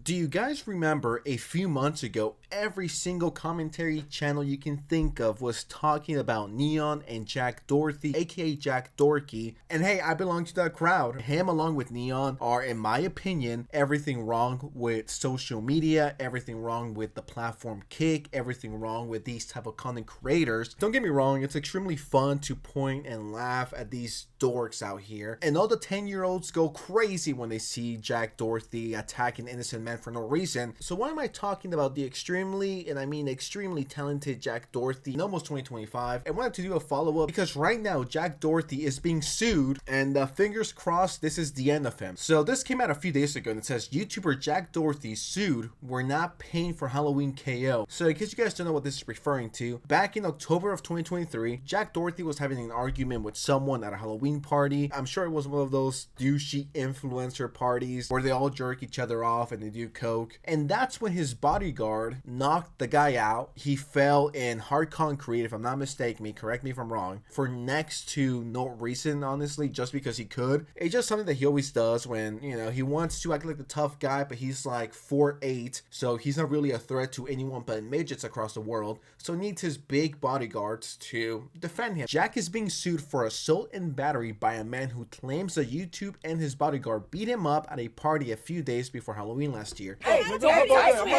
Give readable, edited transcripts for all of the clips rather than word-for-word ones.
Do you guys remember a few months ago, every single commentary channel you can think of was talking about Neon and Jack Dorsey, aka Jack Dorky? And hey, I belong to that crowd. Him along with Neon are, in my opinion, everything wrong with social media, everything wrong with the platform Kick, everything wrong with these type of content creators. Don't get me wrong, it's extremely fun to point and laugh at these dorks out here. And all the 10-year-olds go crazy when they see Jack Dorsey attacking innocent men for no reason. So why am I talking about the extremely, and I mean extremely talented Jack Dorsey in almost 2025? I wanted to do a follow-up because right now Jack Dorsey is being sued, and fingers crossed this is the end of him. So this came out a few days ago and it says YouTuber Jack Dorsey sued, "We're not paying for Halloween KO." So in case you guys don't know what this is referring to, back in October of 2023, Jack Dorsey was having an argument with someone at a Halloween party. I'm sure it was one of those douchey influencer parties where they all jerk each other off and they do coke. And that's when his bodyguard knocked the guy out. He fell in hard concrete, if I'm not mistaken, correct me if I'm wrong, for next to no reason, honestly, just because he could. It's just something that he always does when, you know, he wants to act like the tough guy, but he's like 4'8", so he's not really a threat to anyone but midgets across the world, so he needs his big bodyguards to defend him. Jack is being sued for assault and battery by a man who claims that YouTube and his bodyguard beat him up at a party a few days before Halloween last year. Hey, don't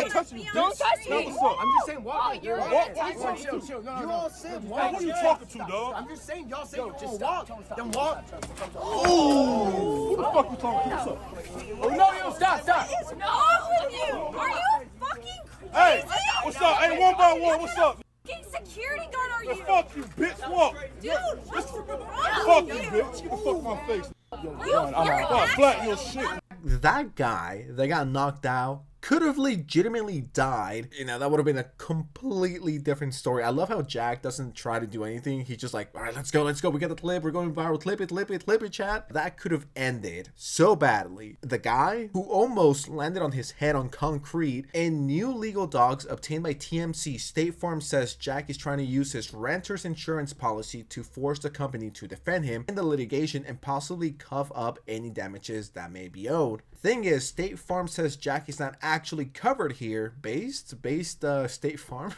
touch me. Don't touch me. I'm just saying, walk. You're Chill. You all said walk. Who are you talking to, dog? I'm just saying, y'all say just walk. Then walk. Oh! Who the fuck you talking to? What's up? Oh, no, stop. What is wrong with you? Are you fucking crazy? Hey, what's up? Hey, one by one, what's up? Security guard are you? Fuck you, bitch. Walk. Dude, what's wrong Fuck with you, you? bitch. Get the fuck out my face. You're Flat your shit. That guy that got knocked out could have legitimately died. You know, that would have been a completely different story. I love how Jack doesn't try to do anything. He's just like, all right, let's go. We got the clip. We're going viral. Clip it, chat. That could have ended so badly. The guy who almost landed on his head on concrete. In new legal docs obtained by TMC, State Farm says Jack is trying to use his renter's insurance policy to force the company to defend him in the litigation and possibly cover up any damages that may be owed. Thing is, State Farm says Jack is not actually covered here, based State Farm,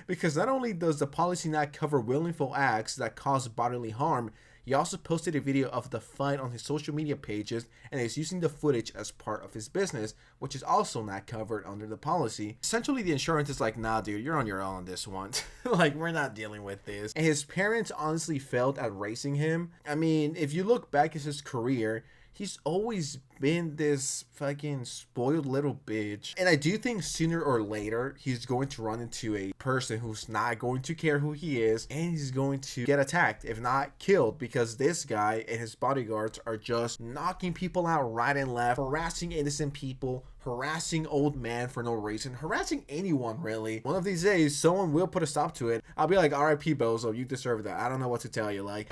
because not only does the policy not cover willful acts that cause bodily harm, he also posted a video of the fight on his social media pages and is using the footage as part of his business, which is also not covered under the policy. Essentially, the insurance is like, nah, dude, you're on your own on this one. Like, we're not dealing with this. And his parents honestly failed at raising him. I mean, if you look back at his career, he's always been this fucking spoiled little bitch. And I do think sooner or later, he's going to run into a person who's not going to care who he is, and he's going to get attacked, if not killed, because this guy and his bodyguards are just knocking people out right and left, harassing innocent people, harassing old men for no reason, harassing anyone really. One of these days, someone will put a stop to it. I'll be like, RIP Bozo, you deserve that. I don't know what to tell you, like.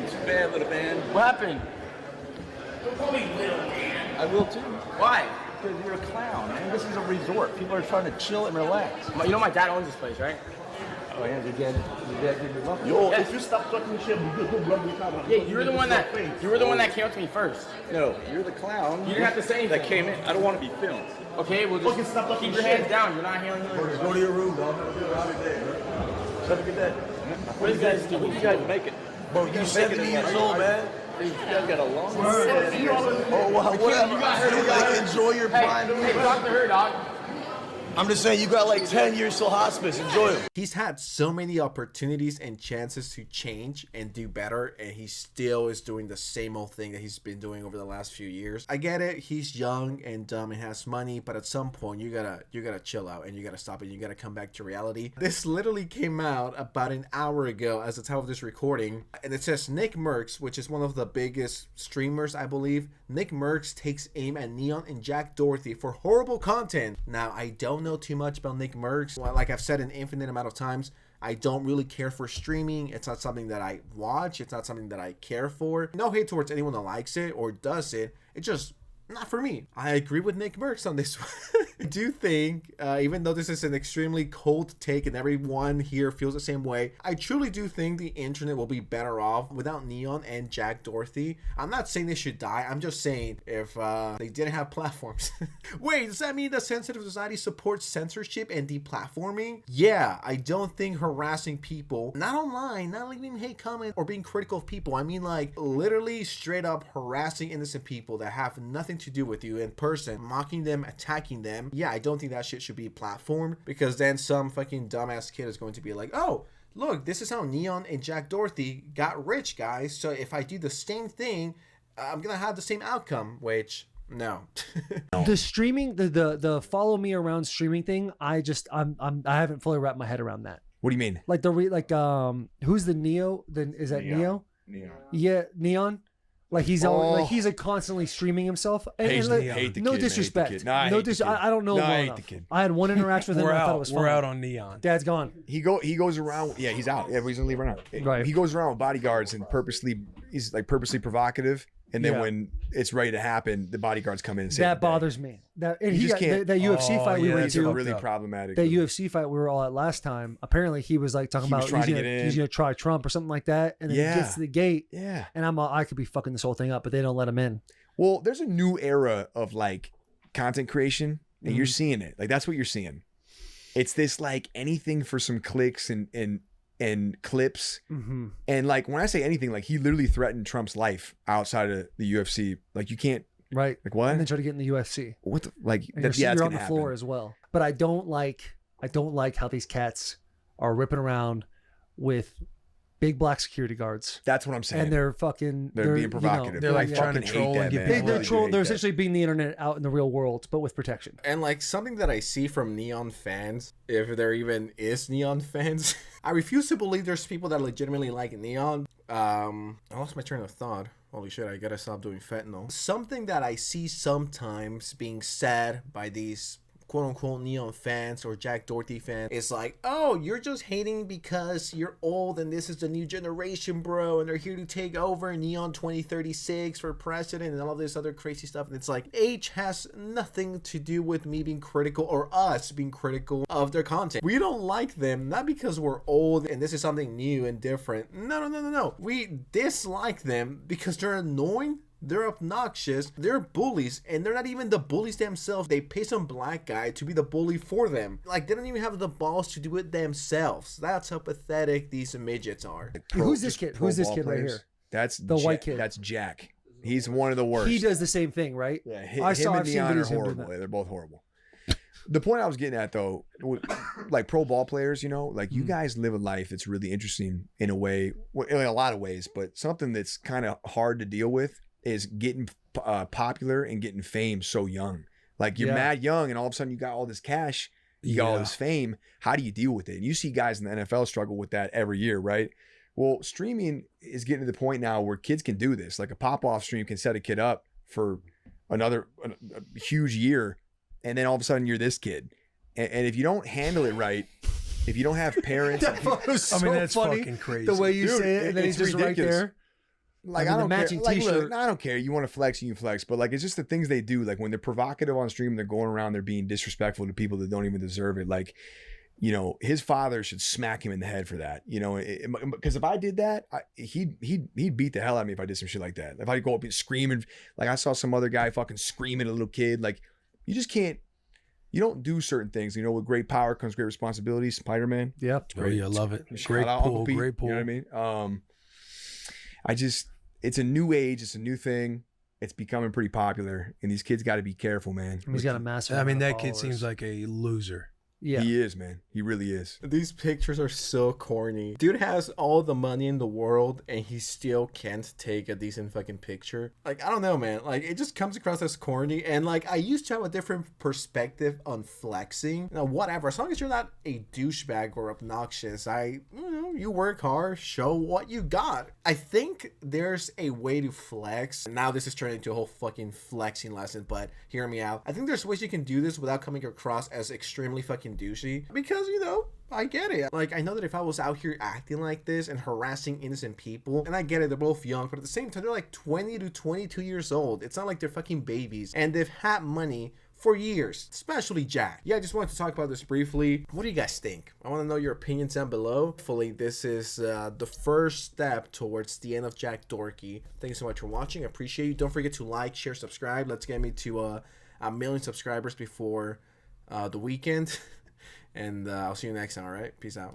Too bad, little man. What happened? Don't call me little man. I will too. Why? Because you're a clown, man. This is a resort. People are trying to chill and relax. You know my dad owns this place, right? Oh yeah, your dad gave you love. Yo, Yeah. if you stop talking shit, good rub me out. Yeah, you were the one that came up to me first. No, you're the clown. You didn't have to say anything. That came in. I don't want to be filmed. Okay, well Fucking just stop talking keep your shit. hands down. You're not hearing me. Go to your room, dog. Have a good day, bro. Have a good day. What you guys making? Bro, you 70 years old, man. You guys got a long Oh, wow, whatever. You got her. Like, enjoy your prime. Hey, talk to her, dog. I'm just saying, you got like 10 years till hospice. Enjoy it. He's had so many opportunities and chances to change and do better, and he still is doing the same old thing that he's been doing over the last few years. I get it, he's young and dumb and has money, but at some point you gotta chill out and you gotta stop it. You gotta come back to reality. This literally came out about an hour ago as the time of this recording, and it says Nick Merckx, which is one of the biggest streamers, I believe. Nick Merckx takes aim at Neon and Jack Dorsey for horrible content. Now, I don't know too much about Nick Merckx. Like I've said an infinite amount of times, I don't really care for streaming. It's not something that I watch. It's not something that I care for. No hate towards anyone that likes it or does it. It's just not for me. I agree with Nick Merckx on this one. I do think, even though this is an extremely cold take and everyone here feels the same way, I truly do think the internet will be better off without Neon and Jack Dorsey. I'm not saying they should die. I'm just saying if they didn't have platforms. Wait, does that mean that sensitive society supports censorship and deplatforming? Yeah, I don't think harassing people, not online, not leaving hate comments or being critical of people. I mean, like, literally straight up harassing innocent people that have nothing to do with you in person, mocking them, attacking them. Yeah, I don't think that shit should be platformed, because then some fucking dumbass kid is going to be like, oh, look, this is how Neon and Jack Dorsey got rich, guys. So if I do the same thing, I'm gonna have the same outcome, which... no. The streaming, the follow me around streaming thing, I haven't fully wrapped my head around that. What do you mean? Like who's the Neo? Then is that Neo? Yeah, Neon. Like he's he's constantly streaming himself. And, hate the no kid, disrespect. No, I hate the kid. I don't know him No, I well hate enough. the kid. I had one interaction with him. And I thought it was fun. We're out on Neon. Dad's gone. He goes around. Yeah, he's out. Yeah, he's gonna leave right now. Right. He goes around with bodyguards and he's purposely provocative. And then Yeah. when it's ready to happen, the bodyguards come in and say That bothers me. That and You he just got can't- that UFC fight we yeah, went It's that's to. really up. problematic. That UFC fight we were all at last time. Apparently he was like talking He was about trying to get in. he's gonna try Trump or something like that, and then Yeah. he gets to the gate, Yeah. and I could be fucking this whole thing up, but they don't let him in. Well, there's a new era of like content creation, and you're seeing it. Like that's what you're seeing. It's this like anything for some clicks and clips. Mm-hmm. And like when I say anything, like he literally threatened Trump's life outside of the UFC. Like you can't Right. like what? And then try to get in the UFC. What the, like And that, you're, yeah, it's you're on gonna the floor happen. as well. But I don't like how these cats are ripping around with big black security guards. That's what I'm saying. And they're fucking They're being provocative. they're like I trying to fucking troll hate and that, get man. people They're I really troll. hate They're that. essentially being the internet out in the real world, but with protection. And like something that I see from Neon fans, if there even is Neon fans, I refuse to believe there's people that legitimately like Neon. I lost my train of thought. Holy shit, I gotta stop doing fentanyl. Something that I see sometimes being said by these quote-unquote Neon fans or Jack Dorsey fans is like, oh, you're just hating because you're old and this is the new generation, bro, and they're here to take over Neon 2036 for president and all this other crazy stuff. And it's like, age has nothing to do with me being critical or us being critical of their content. We don't like them, not because we're old and this is something new and different. No. We dislike them because they're annoying, they're obnoxious, they're bullies, and they're not even the bullies themselves. They pay some black guy to be the bully for them. Like, they don't even have the balls to do it themselves. That's how pathetic these midgets are. Who's this Just kid? pro Who's this ball kid right players. here? That's The white kid. That's Jack. He's one of the worst. He does the same thing, right? Yeah, Him him and I've seen Neon are videos of him doing horrible. that. They're both horrible. The point I was getting at though, like pro ball players, you know, like you guys live a life that's really interesting in a way, in a lot of ways, but something that's kind of hard to deal with is getting popular and getting fame so young. Like you're mad young and all of a sudden you got all this cash, you got all this fame. How do you deal with it? And you see guys in the NFL struggle with that every year, right? Well, streaming is getting to the point now where kids can do this. Like a pop-off stream can set a kid up for a huge year, and then all of a sudden you're this kid. And if you don't handle it right, if you don't have parents, I mean, that's fucking crazy. The way you Dude, say it, and then he's it's just ridiculous. right there. like I mean, I the don't care. matching Like, look, t-shirt. I don't care. You want to flex, you can flex, but like it's just the things they do. Like when they're provocative on stream, they're going around, they're being disrespectful to people that don't even deserve it. Like, you know, his father should smack him in the head for that. You know, because if I did that, he'd beat the hell out of me if I did some shit like that. If I go up and screaming, like I saw some other guy fucking screaming at a little kid. Like you just can't. You don't do certain things. You know, with great power comes great responsibility. Spider-Man. Yep. Oh, yeah, I love it. Shout Great out Uncle pool, Pete, great pool. You know what I mean? It's a new age. It's a new thing. It's becoming pretty popular, and these kids got to be careful, man. He's got a massive. I mean, amount of that kid followers. seems like a loser. Yeah. He is, man. He really is. These pictures are so corny. Dude has all the money in the world and he still can't take a decent fucking picture. Like, I don't know, man. Like, it just comes across as corny. And, like, I used to have a different perspective on flexing. Now, whatever. As long as you're not a douchebag or obnoxious, you work hard, show what you got. I think there's a way to flex. Now, this is turning into a whole fucking flexing lesson, but hear me out. I think there's ways you can do this without coming across as extremely fucking douchey, because I get it. Like, I know that if I was out here acting like this and harassing innocent people, and I get it, they're both young, but at the same time, they're like 20 to 22 years old. It's not like they're fucking babies, and they've had money for years, especially Jack. Yeah, I just wanted to talk about this briefly. What do you guys think? I want to know your opinions down below. Hopefully, this is the first step towards the end of Jack Dorky. Thank you so much for watching. I appreciate you. Don't forget to like, share, subscribe. Let's get me to 1 million subscribers before the weekend. And I'll see you next time, all right? Peace out.